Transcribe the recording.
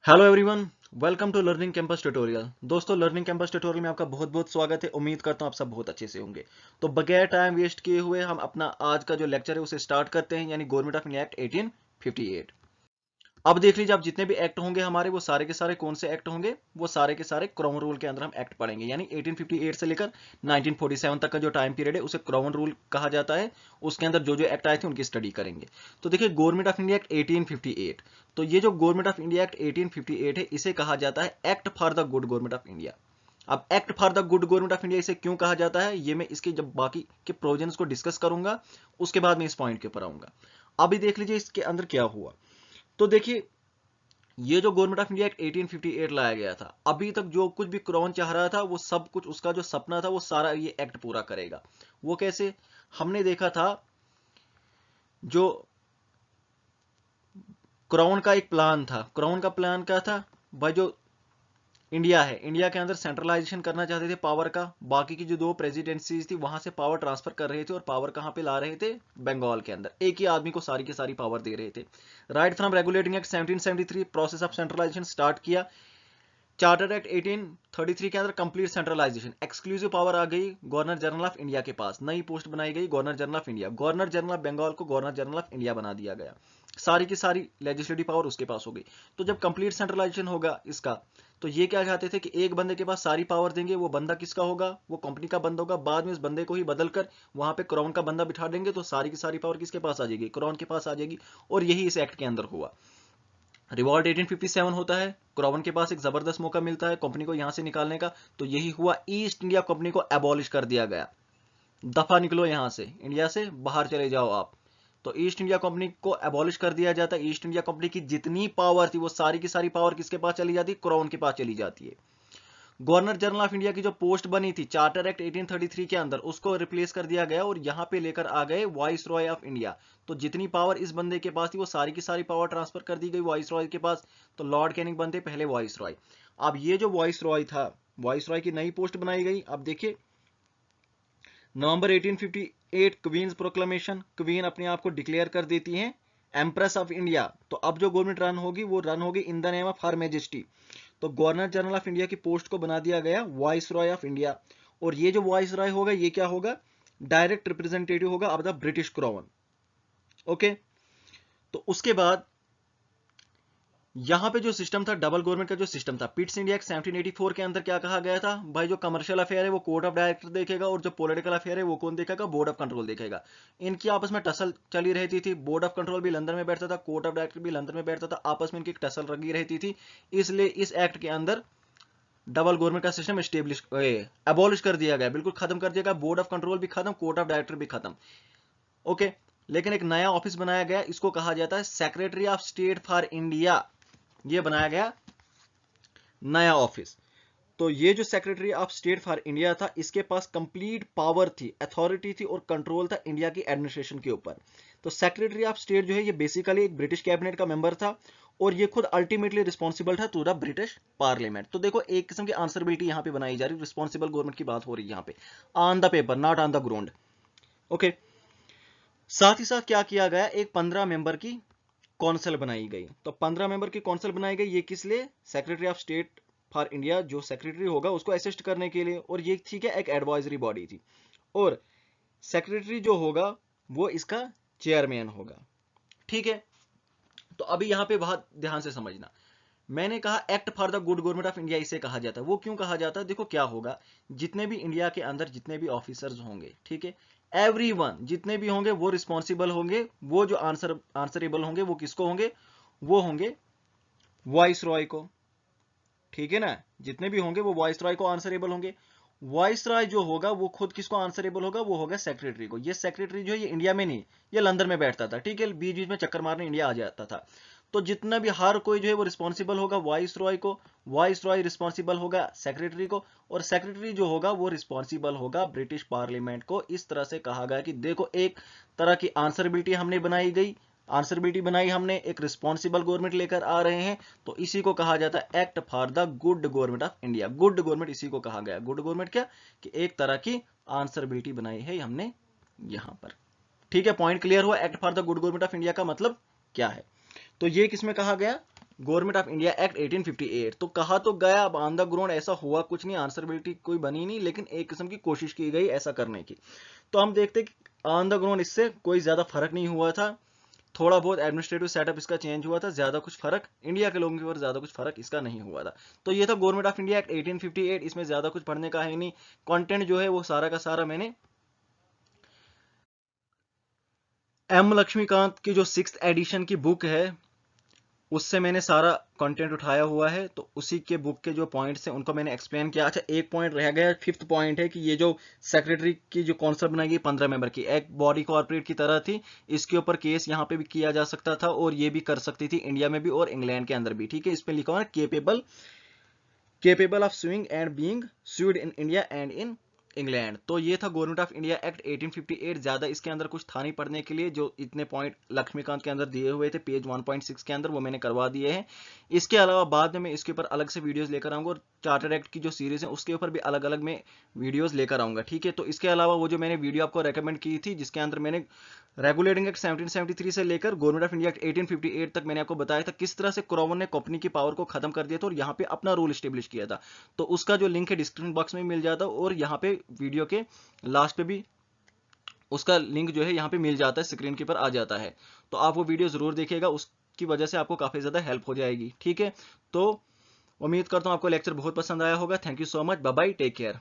Hello everyone, welcome to learning campus tutorial. दोस्तों, learning campus tutorial में आपका बहुत बहुत स्वागत है। उम्मीद करता हूँ आप सब बहुत अच्छे से होंगे। तो बगैर टाइम वेस्ट किए हुए हम अपना आज का जो लेक्चर है उसे स्टार्ट करते हैं, यानी गवर्नमेंट ऑफ इंडिया एक्ट 1858। अब देख लीजिए, आप जितने भी एक्ट होंगे हमारे, वो सारे के सारे कौन से एक्ट होंगे? वो सारे के सारे क्राउन रूल के अंदर हम एक्ट पढ़ेंगे। यानी 1858 से लेकर 1947 तक का जो टाइम पीरियड है उसे क्राउन रूल कहा जाता है। उसके अंदर जो जो एक्ट आए थे उनकी स्टडी करेंगे। तो देखिए, गवर्नमेंट ऑफ इंडिया एक्ट 1858। तो ये जो गवर्नमेंट ऑफ इंडिया एक्ट 1858 है, इसे कहा जाता है act for the good government of India. अब act for the good government of India इसे क्यों कहा जाता है, ये मैं इसके जब बाकी के प्रोविजंस को डिस्कस करूंगा उसके बाद मैं इस पॉइंट के ऊपर आऊंगा। अभी देख लीजिए इसके अंदर क्या हुआ। तो देखिए, ये जो गवर्नमेंट ऑफ इंडिया एक्ट 1858 लाया गया था, अभी तक जो कुछ भी क्राउन चाह रहा था वो सब कुछ, उसका जो सपना था वो सारा ये एक्ट पूरा करेगा। वो कैसे? हमने देखा था, जो क्राउन का एक प्लान था। क्राउन का प्लान क्या था भाई? जो इंडिया है, इंडिया के अंदर सेंट्रलाइजेशन करना चाहते थे पावर का। बाकी की जो दो प्रेसिडेंसीज थी वहां से पावर ट्रांसफर कर रहे थे, और पावर कहां पे ला रहे थे? बंगाल के अंदर। एक ही आदमी को सारी की सारी पावर दे रहे थे। Right from regulating act 1773 process of centralization start किया। चार्टर एक्ट 1833 के अंदर कंप्लीट सेंट्रलाइजेशन, एक्सक्लूसिव पावर आ गई गवर्नर जनरल ऑफ इंडिया के पास। नई पोस्ट बनाई गई governor general of India. Governor general of Bengal को गवर्नर जनरल ऑफ इंडिया बना दिया गया। सारी की सारी लेजिस्लेटिव पावर उसके पास हो गई। तो जब कंप्लीट सेंट्रलाइजेशन होगा इसका, तो ये क्या चाहते थे कि एक बंदे के पास सारी पावर देंगे। वो बंदा किसका होगा? वो कंपनी का बंदा होगा। बाद में इस बंदे को ही बदलकर वहां पे क्राउन का बंदा बिठा देंगे, तो सारी की सारी पावर किसके पास आ जाएगी? क्राउन के पास आ जाएगी। और यही इस एक्ट के अंदर हुआ। रिवॉल्ट 1857 होता है, क्राउन के पास एक जबरदस्त मौका मिलता है कंपनी को यहां से निकालने का। तो यही हुआ, ईस्ट इंडिया कंपनी को एबॉलिश कर दिया गया। दफा निकलो यहां से, इंडिया से बाहर चले जाओ आप। तो ईस्ट इंडिया कंपनी को एबॉलिश कर दिया जाता है। ईस्ट इंडिया कंपनी की जितनी पावर थी वो सारी की सारी पावर किसके पास चली जाती है? क्राउन के पास चली जाती है। गवर्नर जनरल ऑफ इंडिया की जो पोस्ट बनी थी चार्टर एक्ट 1833 के अंदर, उसको रिप्लेस कर दिया गया और यहां पे लेकर आ गए वाइस रॉय ऑफ इंडिया। तो जितनी पावर इस बंदे के पास थी वो सारी की सारी पावर ट्रांसफर कर दी गई वाइस रॉय के पास। तो लॉर्ड कैनिंग बनते पहले वाइस रॉय। अब ये जो वाइस रॉय था, वाइस रॉय की नई पोस्ट बनाई गई। अब देखिए, नवंबर 1858 क्वींस प्रोक्लेमेशन, क्वीन अपने आप को डिक्लेयर कर देती हैं एम्प्रेस ऑफ इंडिया। तो अब जो गवर्नमेंट रन होगी वो रन होगी in the name of her majesty. तो गवर्नर जनरल ऑफ इंडिया की पोस्ट को बना दिया गया वाइस रॉय ऑफ इंडिया। और ये जो वाइस रॉय होगा ये क्या होगा? डायरेक्ट रिप्रेजेंटेटिव होगा of the British crown. Okay. तो उसके बाद यहां पे जो सिस्टम था, डबल गवर्नमेंट का जो सिस्टम था, पिट्स इंडिया एक्ट 1784 के अंदर क्या कहा गया था भाई? जो कमर्शियल अफेयर है वो कोर्ट ऑफ डायरेक्टर देखेगा, और जो पॉलिटिकल अफेयर है वो कौन देखेगा? बोर्ड ऑफ कंट्रोल देखेगा। इनकी आपस में टसल चली रहती थी। बोर्ड ऑफ कंट्रोल भी लंदन में बैठता था, कोर्ट ऑफ डायरेक्टर भी लंदन में बैठता था। आपस में इनकी टसल लगी रहती थी। इसलिए इस एक्ट के अंदर डबल गवर्नमेंट का सिस्टम स्टेब्लिश एबॉलिश कर दिया गया, बिल्कुल खत्म कर दिया गया। बोर्ड ऑफ कंट्रोल भी खत्म, कोर्ट ऑफ डायरेक्टर भी खत्म। ओके। लेकिन एक नया ऑफिस बनाया गया, इसको कहा जाता है secretary of state for India. ये बनाया गया नया ऑफिस। तो ये जो secretary of state for India था, इसके पास कंप्लीट पावर थी, अथॉरिटी थी और कंट्रोल था इंडिया की एडमिनिस्ट्रेशन के ऊपर। तो सेक्रेटरी ऑफ स्टेट जो है ये बेसिकली एक ब्रिटिश कैबिनेट का मेंबर था, और ये खुद अल्टीमेटली रिस्पॉन्सिबल था टू द ब्रिटिश पार्लियामेंट। तो देखो, एक किस्म की आंसरबिलिटी यहां पे बनाई जा रही है, रिस्पॉन्सिबल गवर्नमेंट की बात हो रही है यहां पे, on the paper not on the ground. Okay. साथ ही साथ क्या किया गया, एक 15 मेंबर की कौंसिल बनाई गई। तो 15 मेंबर की कौंसिल बनाई गई, ये किस लिए? Secretary of state for India जो सेक्रेटरी होगा उसको असिस्ट करने के लिए। और ये ठीक है, एक एडवाइजरी बॉडी थी। और सेक्रेटरी जो होगा वो इसका चेयरमैन होगा। ठीक है। तो अभी यहां पे बहुत ध्यान से समझना, मैंने कहा act for the good government of India इसे कहा जाता है। वो क्यों कहा जाता है? देखो क्या होगा, जितने भी इंडिया के अंदर जितने भी ऑफिसर्स होंगे, ठीक है, एवरीवन जितने भी होंगे वो रिस्पॉन्सिबल होंगे। वो जो आंसरेबल होंगे वो किसको होंगे? वो होंगे वॉइस रॉय को। ठीक है ना? जितने भी होंगे वो वॉइस रॉय को आंसरेबल होंगे। वॉइस रॉय जो होगा वो खुद किसको आंसरेबल होगा? वो होगा सेक्रेटरी को। ये सेक्रेटरी जो है ये इंडिया में नहीं, ये लंदन में बैठता था। ठीक है, बीच बीच में चक्कर मारने इंडिया आ जाता था। तो जितना भी हर कोई जो है वो रिस्पॉन्सिबल होगा वॉइस रॉय को, वॉइस रॉय रिस्पॉन्सिबल होगा सेक्रेटरी को, और सेक्रेटरी जो होगा वो रिस्पॉन्सिबल होगा ब्रिटिश पार्लियामेंट को। इस तरह से कहा गया कि देखो, एक तरह की आंसरबिलिटी हमने बनाई गई, आंसरबिलिटी बनाई हमने, एक रिस्पॉन्सिबल गवर्नमेंट लेकर आ रहे हैं। तो इसी को कहा जाता है act for the good government of India. Good government इसी को कहा गया। गुड गवर्नमेंट क्या? कि एक तरह की आंसरबिलिटी बनाई है हमने यहां पर। ठीक है, पॉइंट क्लियर हुआ? Act for the good government of India का मतलब क्या है? तो ये किसमें कहा गया? Government of India act 1858। तो कहा तो गया, अब ऑन द ग्राउंड ऐसा हुआ कुछ नहीं, आंसरबिलिटी कोई बनी नहीं, लेकिन एक किस्म की कोशिश की गई ऐसा करने की। तो हम देखते कि ऑन द ग्राउंड इससे कोई ज्यादा फर्क नहीं हुआ था, थोड़ा बहुत एडमिनिस्ट्रेटिव सेटअप इसका चेंज हुआ था, ज्यादा कुछ फर्क इंडिया के लोगों की ओर ज्यादा कुछ फर्क इसका नहीं हुआ था। तो ये था गवर्नमेंट ऑफ इंडिया एक्ट 1858, इसमें ज्यादा कुछ पढ़ने का है नहीं। कंटेंट जो है वो सारा का सारा मैंने एम लक्ष्मीकांत की जो 6th एडिशन की बुक है उससे मैंने सारा कंटेंट उठाया हुआ है, तो उसी के बुक के जो पॉइंट्स हैं उनको मैंने एक्सप्लेन किया। अच्छा, एक पॉइंट रह गया, 5th पॉइंट है कि ये जो सेक्रेटरी की जो कॉन्सेप्ट बनाई गई 15 मेंबर की, एक बॉडी कॉर्पोरेट की तरह थी, इसके ऊपर केस यहाँ पे भी किया जा सकता था और ये भी कर सकती थी इंडिया में भी और इंग्लैंड के अंदर भी। ठीक है, इसमें लिखा हुआ है capable of sewing and being sued in India and in England. तो ये था गवर्नमेंट ऑफ इंडिया एक्ट 1858। ज्यादा इसके अंदर कुछ था नहीं पढ़ने के लिए, जो इतने पॉइंट लक्ष्मीकांत के अंदर दिए हुए थे पेज 1.6 के अंदर वो मैंने करवा दिए हैं। इसके अलावा बाद में मैं इसके ऊपर अलग से वीडियोस लेकर आऊंगा और चार्टर्ड एक्ट की जो सीरीज है उसके ऊपर भी अलग अलग मैं वीडियोस लेकर आऊंगा। ठीक है, तो इसके अलावा वो जो मैंने वीडियो आपको रेकमेंड की थी जिसके अंदर मैंने रेगुलेटिंग एक्ट 1773 से लेकर गवर्नमेंट ऑफ इंडिया एक्ट 1858 तक मैंने आपको बताया था किस तरह से क्रॉवन ने कंपनी की पावर को खत्म कर दिया था और यहाँ पे अपना रूल स्टेब्लिश किया था। तो उसका जो लिंक है डिस्क्रिप्शन बॉक्स में मिल जाता और यहाँ पे वीडियो के लास्ट पे भी उसका लिंक जो है यहाँ पे मिल जाता है, स्क्रीन के ऊपर आ जाता है। तो आप वो वीडियो जरूर देखिएगा, उसकी वजह से आपको काफी ज्यादा हेल्प हो जाएगी। ठीक है, तो उम्मीद करता हूँ आपको लेक्चर बहुत पसंद आया होगा। Thank you so much, bye bye, take care.